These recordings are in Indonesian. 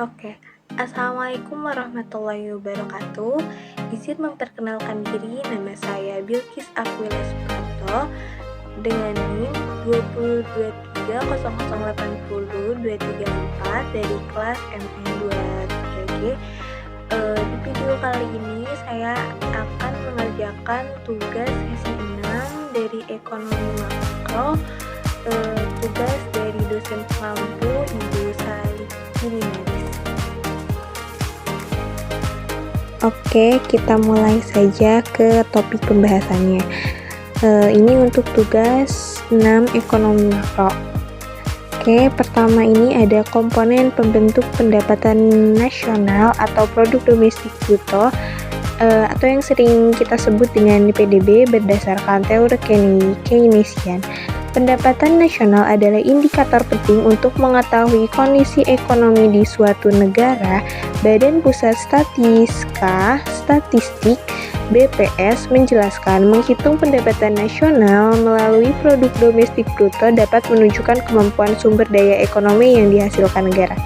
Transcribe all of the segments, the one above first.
Oke, Assalamualaikum warahmatullahi wabarakatuh. Izin memperkenalkan diri, nama saya Bilqis Aquila Suprapto dengan NIM 20230080234 dari kelas MN23G. Di video kali ini saya akan mengerjakan tugas sesi 6 dari ekonomi makro, tugas dari dosen pengampu Ibu Salih Maris. Oke, kita mulai saja ke topik pembahasannya. Ini untuk tugas 6 ekonomi makro. Oke, pertama ini ada komponen pembentuk pendapatan nasional atau produk domestik bruto, atau yang sering kita sebut dengan PDB berdasarkan teori Keynesian. Pendapatan nasional adalah indikator penting untuk mengetahui kondisi ekonomi di suatu negara. Badan Pusat Statistik BPS menjelaskan menghitung pendapatan nasional melalui produk domestik bruto dapat menunjukkan kemampuan sumber daya ekonomi yang dihasilkan negara.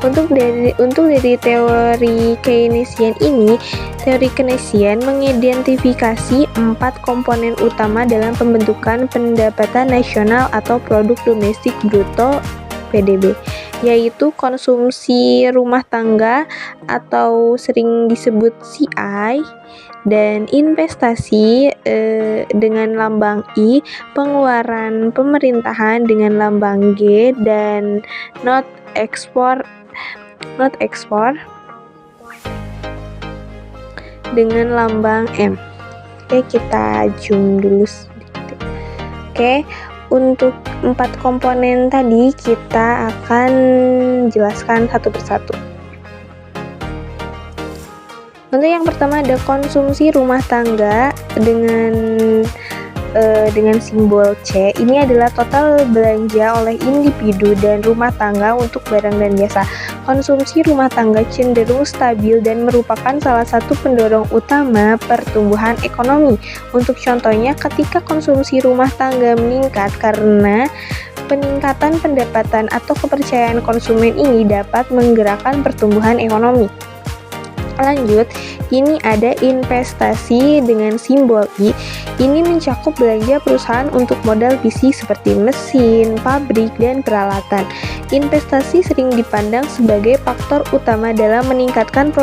Untuk dari teori Keynesian ini, teori Keynesian mengidentifikasi 4 komponen utama dalam pembentukan pendapatan nasional atau produk domestik bruto PDB, yaitu konsumsi rumah tangga atau sering disebut CI, dan investasi dengan lambang I, pengeluaran pemerintahan dengan lambang G, dan not export dengan lambang M. Oke, kita zoom dulu sedikit. Oke, untuk 4 komponen tadi kita akan jelaskan satu persatu. Untuk yang pertama ada konsumsi rumah tangga dengan simbol C. Ini adalah total belanja oleh individu dan rumah tangga untuk barang dan jasa. Konsumsi rumah tangga cenderung stabil dan merupakan salah satu pendorong utama pertumbuhan ekonomi. Untuk contohnya, ketika konsumsi rumah tangga meningkat karena peningkatan pendapatan atau kepercayaan konsumen, ini dapat menggerakkan pertumbuhan ekonomi. Lanjut, ini ada investasi dengan simbol I. Ini mencakup belanja perusahaan untuk modal fisik seperti mesin, pabrik, dan peralatan. Investasi sering dipandang sebagai faktor utama dalam meningkatkan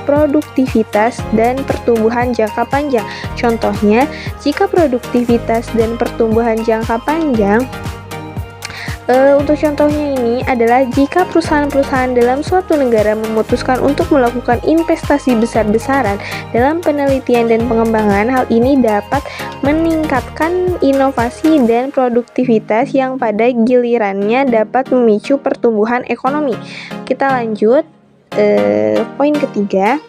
produktivitas dan pertumbuhan jangka panjang. Contohnya, jika produktivitas dan pertumbuhan jangka panjang, untuk contohnya ini adalah jika perusahaan-perusahaan dalam suatu negara memutuskan untuk melakukan investasi besar-besaran dalam penelitian dan pengembangan, hal ini dapat meningkatkan inovasi dan produktivitas yang pada gilirannya dapat memicu pertumbuhan ekonomi. Kita lanjut, poin ketiga.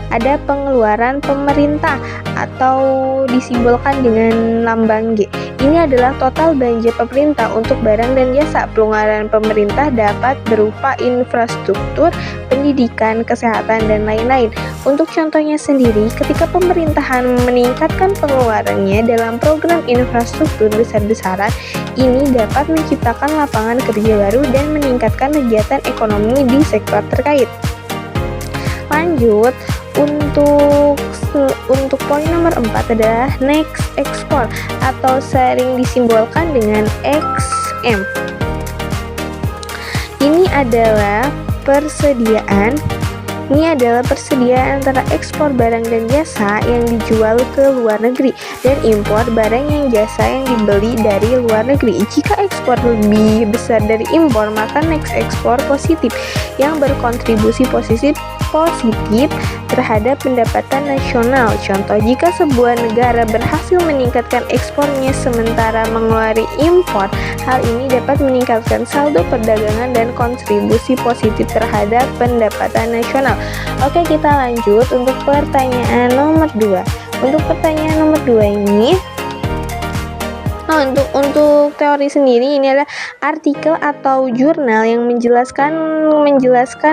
Ada pengeluaran pemerintah atau disimbolkan dengan lambang G. Ini adalah total belanja pemerintah untuk barang dan jasa. Pengeluaran pemerintah dapat berupa infrastruktur, pendidikan, kesehatan, dan lain-lain. Untuk contohnya sendiri, ketika pemerintahan meningkatkan pengeluarannya dalam program infrastruktur besar-besaran, ini dapat menciptakan lapangan kerja baru dan meningkatkan kegiatan ekonomi di sektor terkait. Lanjut, untuk poin nomor 4 adalah next export atau sering disimbolkan dengan XM. Ini adalah persediaan antara ekspor barang dan jasa yang dijual ke luar negeri dan impor barang yang jasa yang dibeli dari luar negeri. Jika ekspor lebih besar dari impor, maka next export positif yang berkontribusi positif terhadap pendapatan nasional. Contoh, jika sebuah negara berhasil meningkatkan ekspornya sementara mengeluarkan impor, hal ini dapat meningkatkan saldo perdagangan dan kontribusi positif terhadap pendapatan nasional. Oke, kita lanjut untuk pertanyaan nomor 2. Untuk pertanyaan nomor 2 ini, untuk teori sendiri, ini adalah artikel atau jurnal yang menjelaskan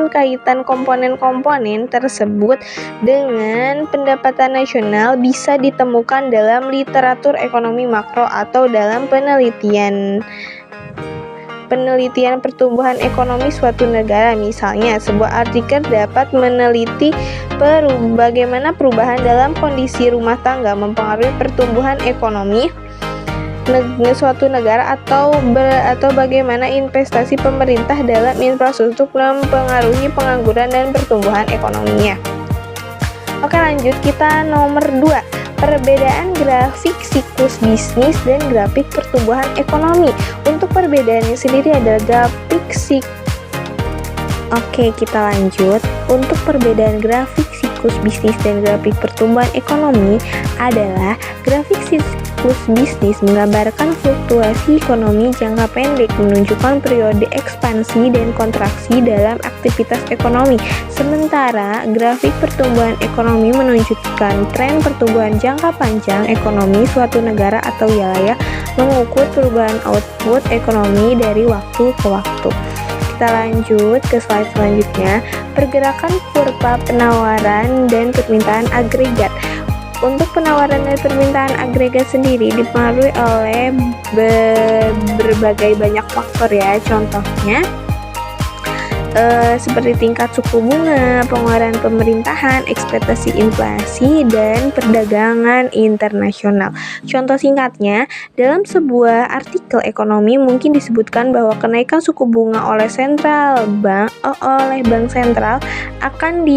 kaitan komponen-komponen tersebut dengan pendapatan nasional bisa ditemukan dalam literatur ekonomi makro atau dalam penelitian penelitian pertumbuhan ekonomi suatu negara. Misalnya, sebuah artikel dapat meneliti bagaimana perubahan dalam kondisi rumah tangga mempengaruhi pertumbuhan ekonomi suatu negara atau bagaimana investasi pemerintah dalam infrastruktur mempengaruhi pengangguran dan pertumbuhan ekonominya. Oke, lanjut, kita nomor 2. Perbedaan grafik siklus bisnis dan grafik pertumbuhan ekonomi. Untuk perbedaannya sendiri adalah Oke, kita lanjut. Untuk perbedaan grafik siklus bisnis dan grafik pertumbuhan ekonomi adalah grafik siklus bisnis menggambarkan fluktuasi ekonomi jangka pendek, menunjukkan periode ekspansi dan kontraksi dalam aktivitas ekonomi. Sementara grafik pertumbuhan ekonomi menunjukkan tren pertumbuhan jangka panjang ekonomi suatu negara atau wilayah, mengukur perubahan output ekonomi dari waktu ke waktu. Kita lanjut ke slide selanjutnya, pergerakan kurva penawaran dan permintaan agregat. Untuk penawaran dan permintaan agregat sendiri dipengaruhi oleh berbagai banyak faktor ya, contohnya seperti tingkat suku bunga, pengeluaran pemerintahan, ekspektasi inflasi, dan perdagangan internasional. Contoh singkatnya, dalam sebuah artikel ekonomi mungkin disebutkan bahwa kenaikan suku bunga oleh bank sentral akan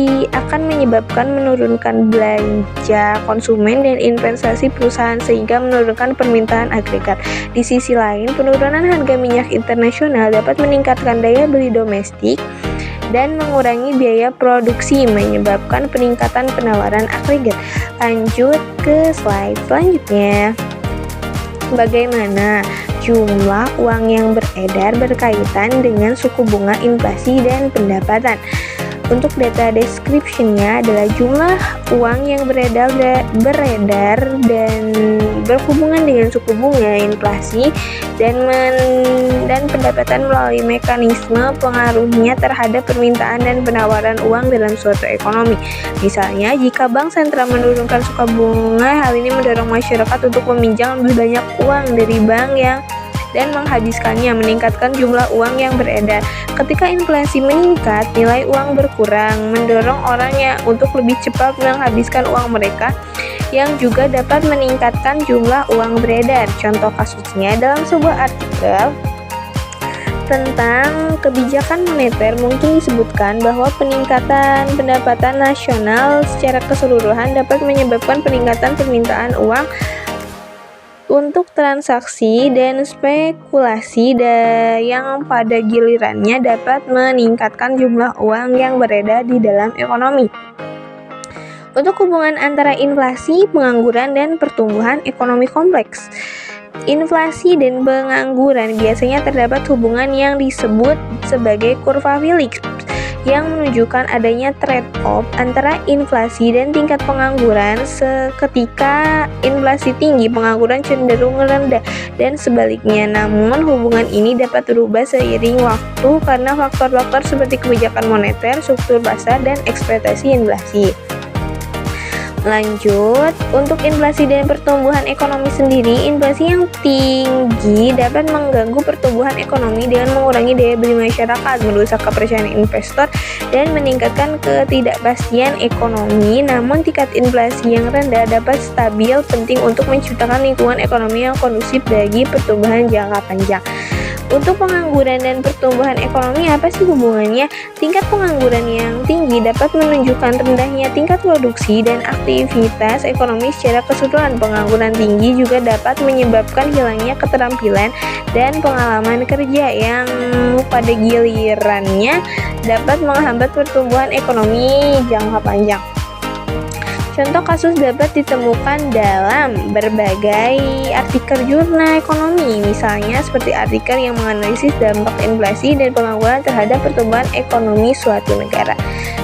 menyebabkan menurunkan belanja konsumen dan investasi perusahaan sehingga menurunkan permintaan agregat. Di sisi lain, penurunan harga minyak internasional dapat meningkatkan daya beli domestik dan mengurangi biaya produksi, menyebabkan peningkatan penawaran agregat. Lanjut ke slide selanjutnya. Bagaimana jumlah uang yang beredar berkaitan dengan suku bunga, inflasi, dan pendapatan? Untuk data description-nya adalah jumlah uang yang beredar dan berhubungan dengan suku bunga, inflasi, dan pendapatan melalui mekanisme pengaruhnya terhadap permintaan dan penawaran uang dalam suatu ekonomi. Misalnya, jika bank sentral menurunkan suku bunga, hal ini mendorong masyarakat untuk meminjam lebih banyak uang dari bank dan menghabiskannya, meningkatkan jumlah uang yang beredar. Ketika inflasi meningkat, nilai uang berkurang, mendorong orangnya untuk lebih cepat menghabiskan uang mereka, yang juga dapat meningkatkan jumlah uang beredar. Contoh kasusnya dalam sebuah artikel tentang kebijakan moneter mungkin disebutkan bahwa peningkatan pendapatan nasional secara keseluruhan dapat menyebabkan peningkatan permintaan uang untuk transaksi dan spekulasi yang pada gilirannya dapat meningkatkan jumlah uang yang beredar di dalam ekonomi. Untuk hubungan antara inflasi, pengangguran, dan pertumbuhan ekonomi kompleks. Inflasi dan pengangguran biasanya terdapat hubungan yang disebut sebagai kurva Phillips, yang menunjukkan adanya trade-off antara inflasi dan tingkat pengangguran. Ketika inflasi tinggi, pengangguran cenderung rendah, dan sebaliknya. Namun, hubungan ini dapat berubah seiring waktu karena faktor-faktor seperti kebijakan moneter, struktur pasar, dan ekspektasi inflasi. Lanjut, untuk inflasi dan pertumbuhan ekonomi sendiri, inflasi yang tinggi dapat mengganggu pertumbuhan ekonomi dengan mengurangi daya beli masyarakat, merusak kepercayaan investor, dan meningkatkan ketidakpastian ekonomi. Namun, tingkat inflasi yang rendah dapat stabil, penting untuk menciptakan lingkungan ekonomi yang kondusif bagi pertumbuhan jangka panjang. Untuk pengangguran dan pertumbuhan ekonomi, apa sih hubungannya? Tingkat pengangguran yang tinggi dapat menunjukkan rendahnya tingkat produksi dan aktivitas ekonomi secara keseluruhan. Pengangguran tinggi juga dapat menyebabkan hilangnya keterampilan dan pengalaman kerja yang pada gilirannya dapat menghambat pertumbuhan ekonomi jangka panjang. Contoh kasus dapat ditemukan dalam berbagai artikel jurnal ekonomi, misalnya seperti artikel yang menganalisis dampak inflasi dan pengangguran terhadap pertumbuhan ekonomi suatu negara.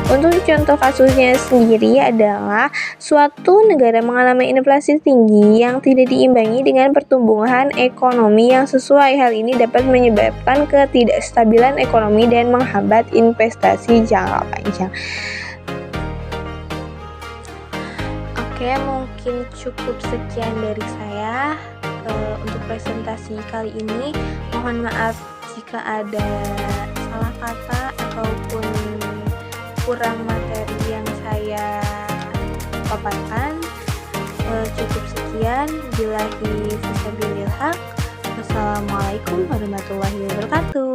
Untuk contoh kasusnya sendiri adalah suatu negara mengalami inflasi tinggi yang tidak diimbangi dengan pertumbuhan ekonomi yang sesuai. Hal ini dapat menyebabkan ketidakstabilan ekonomi dan menghambat investasi jangka panjang. Oke, mungkin cukup sekian dari saya untuk presentasi kali ini. Mohon maaf jika jika ada salah kata ataupun kurang materi yang saya paparkan. Cukup sekian. Billahi fisabilillah. Wassalamualaikum warahmatullahi wabarakatuh.